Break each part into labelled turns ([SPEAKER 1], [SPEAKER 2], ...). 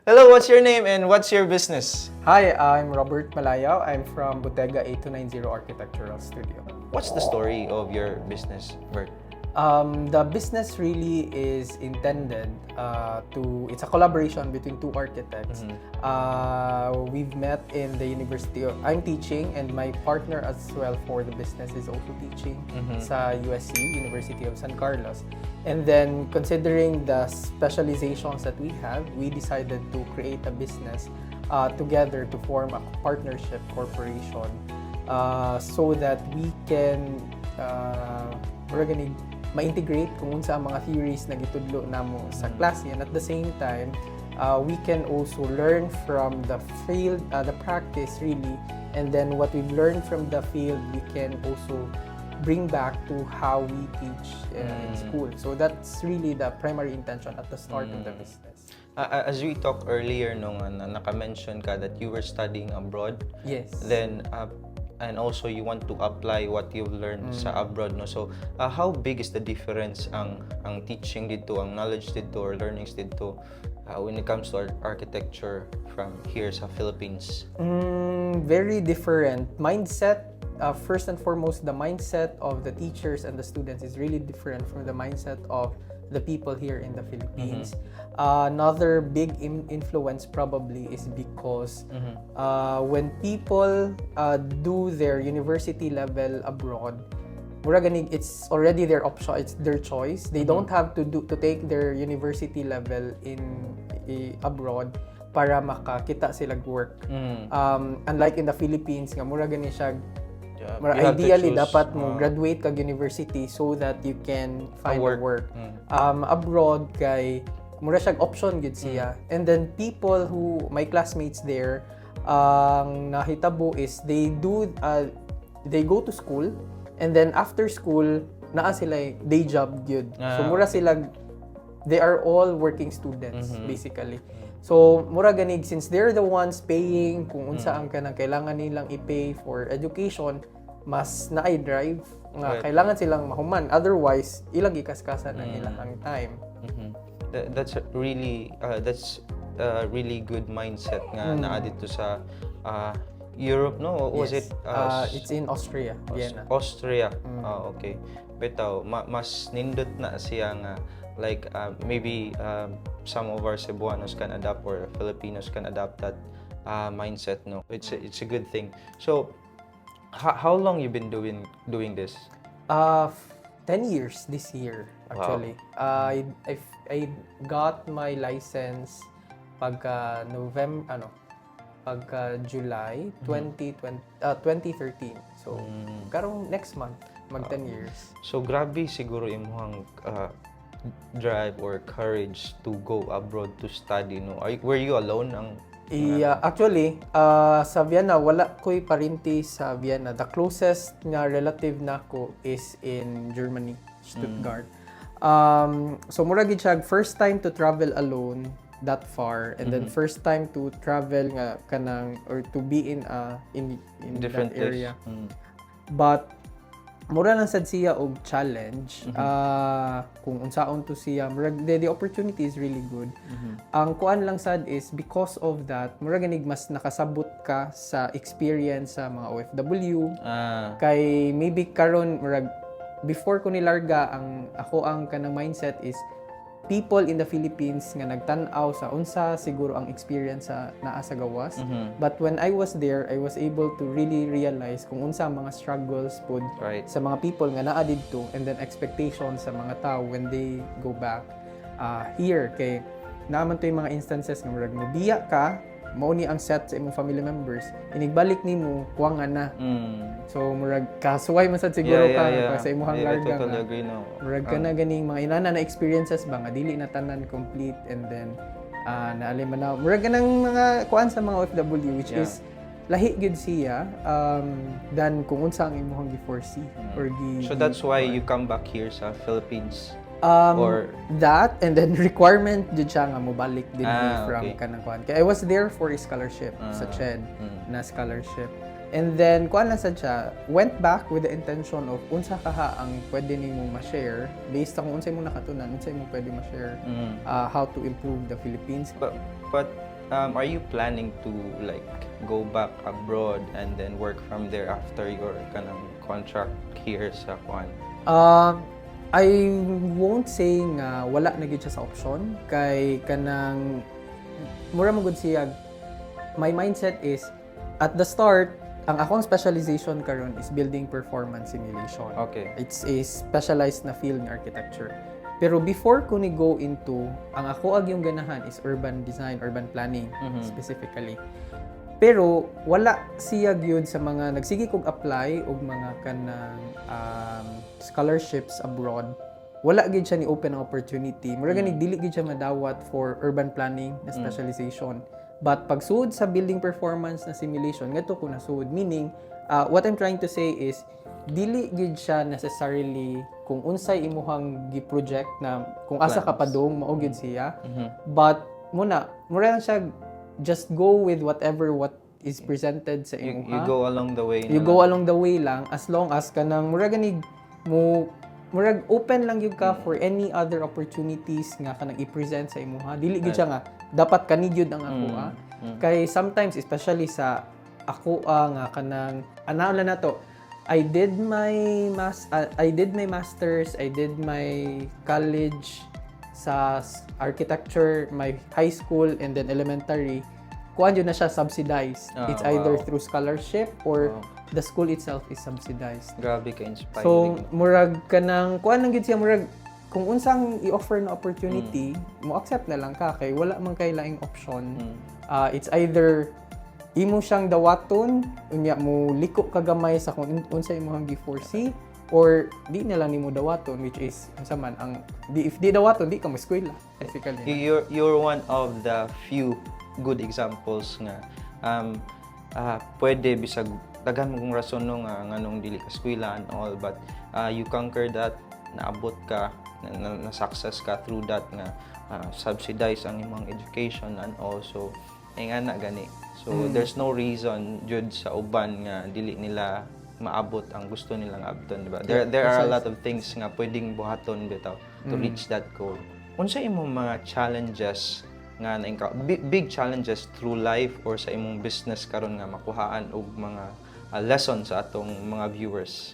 [SPEAKER 1] Hello, what's your name and what's your business?
[SPEAKER 2] Hi, I'm Robert Malayaw. I'm from Bottega 8290 Architectural Studio.
[SPEAKER 1] What's the story of your business, Bert?
[SPEAKER 2] The business really is intended it's a collaboration between two architects. We've met in the university. I'm teaching and my partner as well for the business is also teaching sa USC, University of San Carlos. And then considering the specializations that we have, we decided to create a business together to form a partnership corporation so that we can ma-integrate kung unsa ang mga theories na gitudlo namo sa klase, and at the same time we can also learn from the field, the practice really, and then what we've learned from the field we can also bring back to how we teach in school. So that's really the primary intention at the start of the business.
[SPEAKER 1] As we talked earlier, naka-mention ka that you were studying abroad.
[SPEAKER 2] Yes.
[SPEAKER 1] Then, and also you want to apply what you've learned sa abroad, no? So, how big is the difference ang teaching dito, ang knowledge dito, or learnings dito when it comes to architecture from here sa Philippines?
[SPEAKER 2] Very different mindset. First and foremost, the mindset of the teachers and the students is really different from the mindset of the people here in the Philippines. Another big influence probably is because when people do their university level abroad, it's already their option, it's their choice. They don't have to take their university level abroad para makakita sila work. Unlike in the Philippines nga mura gani siya, ideally dapat mo graduate kag university so that you can find work. Abroad kay mura siyang option gid siya. And then people who my classmates there ang nahitabo is they go to school and then after school naa sila day job gyud. So mura sila, they are all working students basically. So mura ganig, since they're the ones paying kung unsa ang kanang kailangan nilang i-pay for education, mas naay drive nga kailangan silang mahuman, otherwise ilang gikaskasan ang ilang time.
[SPEAKER 1] That's a really good mindset nga naa dito sa Europe, no? Was
[SPEAKER 2] Yes.
[SPEAKER 1] it
[SPEAKER 2] It's in Austria, Vienna.
[SPEAKER 1] Austria. Okay. Bitaw mas nindot na siya nga like maybe some of our Cebuanos can adapt or Filipinos can adapt that mindset, no? It's a good thing. So how long you been doing this?
[SPEAKER 2] 10 years this year actually. I got my license pagka July 2013. So karong next month mag 10 years.
[SPEAKER 1] So grabe siguro imong drive or courage to go abroad to study, no? Were you alone ang
[SPEAKER 2] Actually, sa Vienna, wala ko'y parinti sa Vienna. The closest nga relative nako is in Germany, Stuttgart. So mura gid siya first time to travel alone that far, and then first time to travel nga kanang or to be in
[SPEAKER 1] different
[SPEAKER 2] that area.
[SPEAKER 1] place?
[SPEAKER 2] But mura lang sad siya og challenge. Kung unsaon to siya, the opportunity is really good. Ang kuan lang sad is because of that, mura ganig mas nakasabot ka sa experience sa mga OFW. Kay maybe karon murag before ko nilarga ang kanang mindset is people in the Philippines nga nagtan-aw sa unsa siguro ang experience sa naa sa gawas. But when I was there, I was able to really realize kung unsa ang mga struggles pod sa mga people nga naa didto, and then expectations sa mga tao when they go back here. Kay naaman to yung mga instances nga murag mobiya ka, mao ni ang set sa imong family members, inigbalik nimo kuwangan na. So murag kasuway man sad siguro ka sa imong larga.
[SPEAKER 1] I totally agree, no.
[SPEAKER 2] Murag ka na ganing mga inana na experiences ba nga dili na tanan complete, and then naali man na murag ganang mga kuan sa mga OFW which is lahi gud siya than kung unsa ang imong gi-foresee or
[SPEAKER 1] So that's why you come back here sa Philippines.
[SPEAKER 2] Or that, and then requirement jud siya nga mobalik din from kanang kuan. Kaya I was there for a scholarship sa CHED na scholarship. And then kuan lang sad siya, went back with the intention of unsa kaha ang pwede nimo ma-share based sa kung unsa imong nakatunan, unsa imong pwede ma-share how to improve the Philippines.
[SPEAKER 1] But are you planning to like go back abroad and then work from there after your kanang contract here sa Kwan?
[SPEAKER 2] I won't say nga wala na gyud siya sa option kay kanang mura mo gud siya. My mindset is at the start ang akong specialization karon is building performance simulation.
[SPEAKER 1] Okay.
[SPEAKER 2] It's a specialized na field in architecture. Pero before ko ni go into, ang ako ag yung ganahan is urban design, urban planning specifically. Pero wala siya gyud sa mga nagsige kog apply og mga kanang scholarships abroad. Wala gyud siya ni open ang opportunity. Mura gani dili gyud siya madawat for urban planning na specialization. But pagsuod sa building performance na simulation, ngadto ko nasuod. Meaning, what I'm trying to say is, dili gyud siya necessarily kung unsay imuhang gi-project na kung asa ka padong mao gyud siya. But mura lang siya just go with whatever what is presented sa imuha.
[SPEAKER 1] You go along the way.
[SPEAKER 2] You go along the way lang as long as kanang mura gani mo murag open lang gyud ka for any other opportunities nga kanang i-present sa imuha. Dili gyud siya nga dapat kani gyud ang ako Kay sometimes especially sa ako nga kanang ana na to. I did my masters, I did my college sa architecture, my high school and then elementary. Kuan yun na siya subsidized. It's either through scholarship or the school itself is subsidized.
[SPEAKER 1] Grabe ka inspiring.
[SPEAKER 2] So murag kanang kuan lang gyud siya murag kung unsang i-offer na opportunity, mo accept na lang ka kay wala man kay laing option. It's either imo siyang dawaton unya mo liko kagamay sa kung unsa imong gi-foresee or di na lang nimo dawaton, which is unsa man ang if di dawaton di ka mo eskwela basically.
[SPEAKER 1] You're one of the few good examples nga pwede bisag daghan mong rason no nga nganong dili ka eskwela and all, but you conquer that, naabot ka, na success ka through that nga subsidize ang imong education and also nga na gani. So there's no reason jud sa uban nga dili nila maabot ang gusto nilang abton, diba? There are a lot of things nga pwedeng buhaton bitaw to reach that goal. Unsa imong mga challenges nga big challenges through life or sa imong business karon nga makuhaan og mga lesson sa atong mga viewers?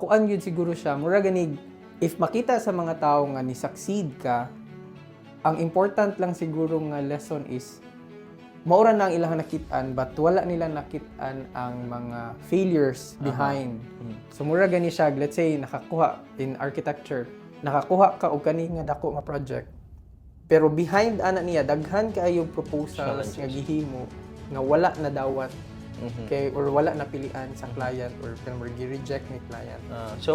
[SPEAKER 2] Kuan yun siguro siya mura gani if makita sa mga tao nga ni succeed ka, ang important lang siguro nga lesson is maura na ang ilang nakit-an but wala nila nakit-an ang mga failures behind. So mura gani siya, let's say nakakuha in architecture, nakakuha ka og kani nga dako nga project. Pero behind ana niya daghan kaayo proposals nga gihimo nga wala na dawat kay or wala na pilian sa client or kung gi-reject ni client.
[SPEAKER 1] So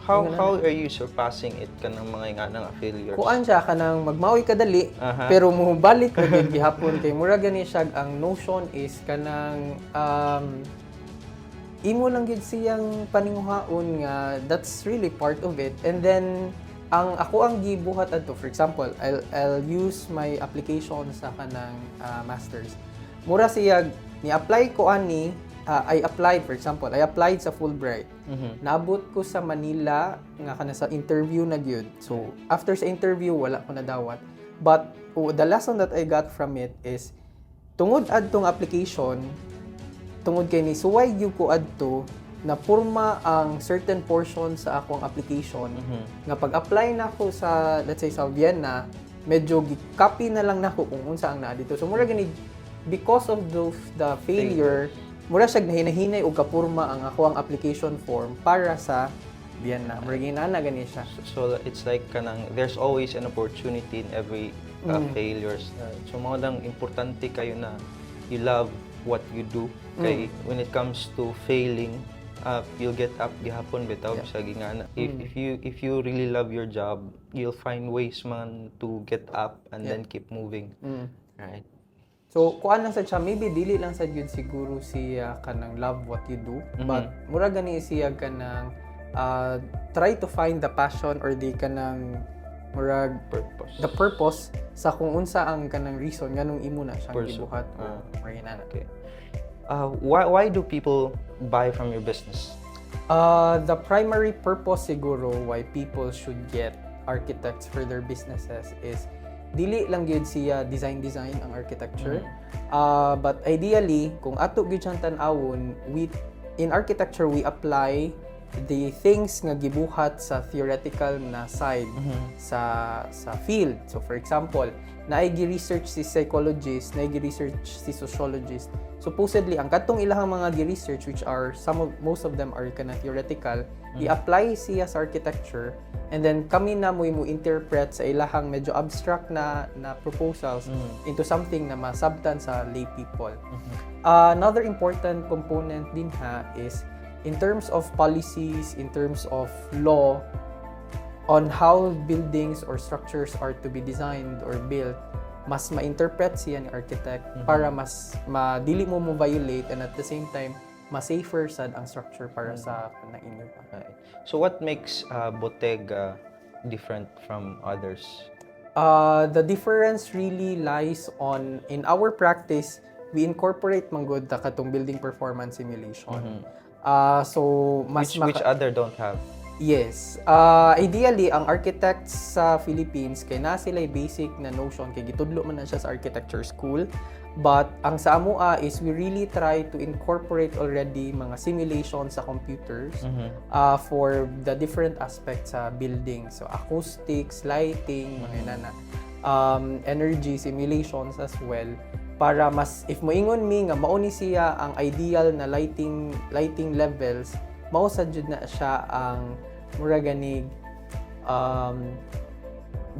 [SPEAKER 1] how are you surpassing it kanang mga nga nang failures?
[SPEAKER 2] Kuan siya kanang magmaoy kadali pero mohubalik ra gyud gihapon kay mura gani siya ang notion is kanang imo lang gyud siyang paninguhaon nga that's really part of it. And then ang ako ang gibuhat adto, for example, I'll use my application sa kanang masters. Mura siya ni-apply ko ani, I applied sa Fulbright. Naabot ko sa Manila nga kana sa interview na gyud. So after sa interview wala ko nadawat. But the lesson that I got from it is tungod adtong application, tungod kay ni suway gyud ko adto na porma ang certain portion sa akong application nga pag-apply nako sa let's say sa Vienna, medyo gi-copy na lang nako kung unsa ang naa dito. So mura gani because of the failure, mura siya hinahinay og kapurma ang ako ang application form para sa Vienna. Mura ginana gani siya.
[SPEAKER 1] So it's like kanang there's always an opportunity in every failures. So mao lang importante kayo na you love what you do. Kay when it comes to failing, you'll get up gihapon bitaw sa gingana. If you really love your job, you'll find ways man to get up and then keep moving. Right.
[SPEAKER 2] So, kuan lang sa siya, maybe dili lang sa yun siguro siya kanang love what you do, but mura gani siya kanang try to find the passion or the kanang murag the purpose sa kung unsa ang kanang reason nganong imo na siyang gibuhat o marinana.
[SPEAKER 1] Okay. Why do people buy from your business?
[SPEAKER 2] The primary purpose siguro why people should get architects for their businesses is dili lang gyud siya design ang architecture. But ideally, kung ato gyud siyang tan-awon, in architecture we apply the things nga gibuhat sa theoretical na side sa field. So for example, naay gi-research si psychologist, naay gi-research si sociologist. Supposedly ang kadtong ilahang mga gi-research, which are most of them are kana theoretical, i-apply siya sa architecture, and then kami na mo interpret sa ilahang medyo abstract na proposals into something na masabtan sa lay people. Another important component din is in terms of policies, in terms of law, on how buildings or structures are to be designed or built, mas ma-interpret siya ni architect para mas dili mo violate, and at the same time, mas safer sad ang structure para sa kanang inyo.
[SPEAKER 1] Right. So what makes Bottega different from others?
[SPEAKER 2] The difference really lies in our practice, we incorporate manggod ta katong building performance simulation. So mas
[SPEAKER 1] which other don't have?
[SPEAKER 2] Yes. Ideally, ang architects sa Philippines kay na sila'y basic na notion kay gitudlo man na siya sa architecture school. But ang sa amoa is we really try to incorporate already mga simulations sa computers for the different aspects sa building. So acoustics, lighting, mga nana, energy simulations as well. Para mas, if moingon mi nga mao ni siya ang ideal na lighting levels, mao sad jud na siya ang mura ganig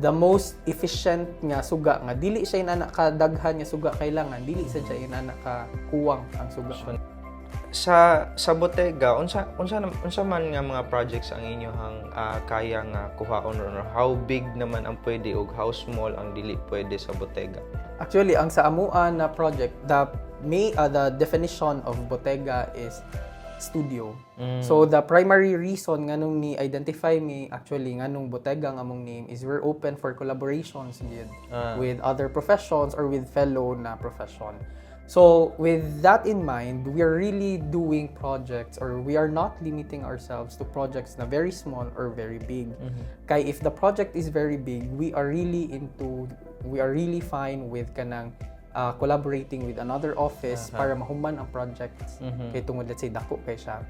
[SPEAKER 2] the most efficient nga suga nga dili siya inana ka daghan nga suga kailangan, dili sad siya inana ka kuwang ang suga.
[SPEAKER 1] Sa Bottega, unsa man nga mga projects ang inyong kaya nga kuhaon, or how big naman ang pwede ug how small ang dili pwede sa Bottega?
[SPEAKER 2] Actually, ang sa amuan na project, the definition of Bottega is studio. So the primary reason nganong ni identify me actually nganong Bottega nga among name is we're open for collaborations with other professions or with fellow na profession. So with that in mind, we are really doing projects, or we are not limiting ourselves to projects na very small or very big. Kay if the project is very big, we are really fine with kanang collaborating with another office para mahuman ang projects kay tungod let's say dako kay siya.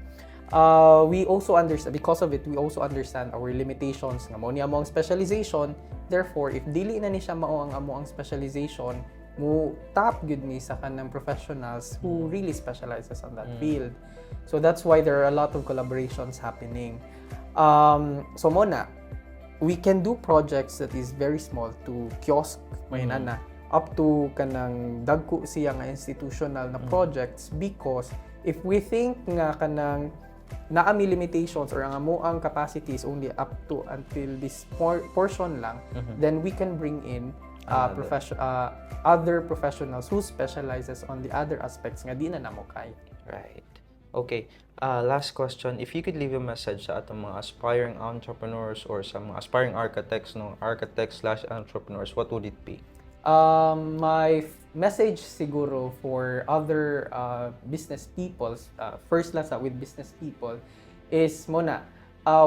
[SPEAKER 2] We also understand, because of it, we also understand our limitations nga mao ni amo ang specialization. Therefore, if dili na ni siya mao ang amo ang specialization, mo tap good me sa kanang professionals who really specializes on that field. So that's why there are a lot of collaborations happening. So muna, we can do projects that is very small to kiosk mahinana up to kanang dagko siya nga institutional na projects, because if we think nga kanang naami limitations or ang amo ang capacity is only up to until this portion lang, then we can bring in other professionals who specializes on the other aspects nga di na namo kay.
[SPEAKER 1] Right. Okay. Last question. If you could leave a message sa atong mga aspiring entrepreneurs or sa mga aspiring architects/entrepreneurs, what would it be?
[SPEAKER 2] My message siguro for other business people, first lang with business people, is muna,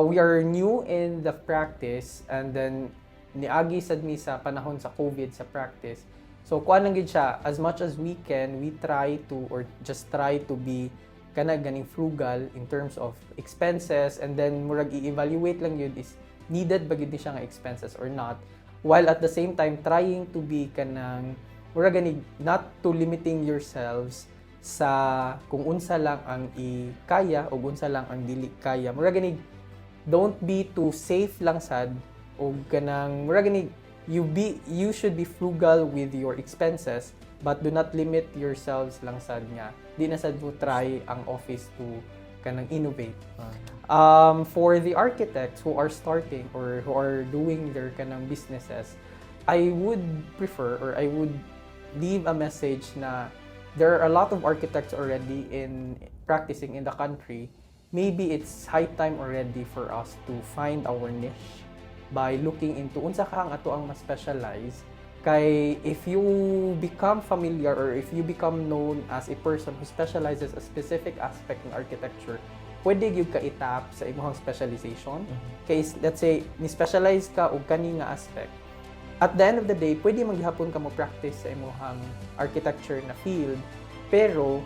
[SPEAKER 2] we are new in the practice, and then niagi sad mi sa panahon sa COVID sa practice. So kuan lang gid siya, as much as we can, we try to be ganing frugal in terms of expenses, and then murag i-evaluate lang yun is needed ba gid ni siya nga expenses or not, while at the same time trying to be kanang murag gani not to limiting yourselves sa kung unsa lang ang ikaya o unsa lang ang dili kaya. Murag gani don't be too safe lang sad, o kanang murag gani you should be frugal with your expenses, but do not limit yourselves lang sad nga di na sad mo try ang office to kanang innovate. For the architects who are starting or who are doing their kanang businesses, I would prefer, or I would leave a message na there are a lot of architects already in practicing in the country. Maybe it's high time already for us to find our niche by looking into unsa ka ang ato ang mas specialize. Kay if you become familiar or if you become known as a person who specializes a specific aspect in architecture, pwede gyud ka itap sa imong specialization. Kay let's say ni specialize ka og kani nga aspect, at the end of the day, pwede maghapon ka mo practice sa imong architecture na field, pero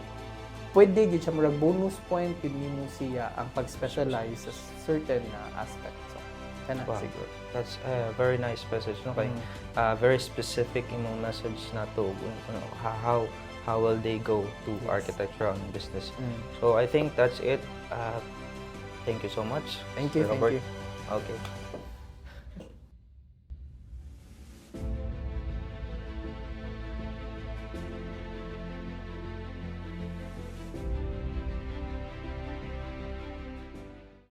[SPEAKER 2] pwede gyud siya murag bonus point yun nimo siya ang pag-specialize sa certain aspect. So, kana
[SPEAKER 1] Wow.
[SPEAKER 2] siguro.
[SPEAKER 1] That's a very nice message, no? Kay very specific imong message na to, how will they go to
[SPEAKER 2] Yes.
[SPEAKER 1] architecture and business.
[SPEAKER 2] Mm.
[SPEAKER 1] So I think that's it. Thank you so much,
[SPEAKER 2] Thank you,
[SPEAKER 1] Sir
[SPEAKER 2] thank
[SPEAKER 1] Robert.
[SPEAKER 2] you.
[SPEAKER 1] Okay.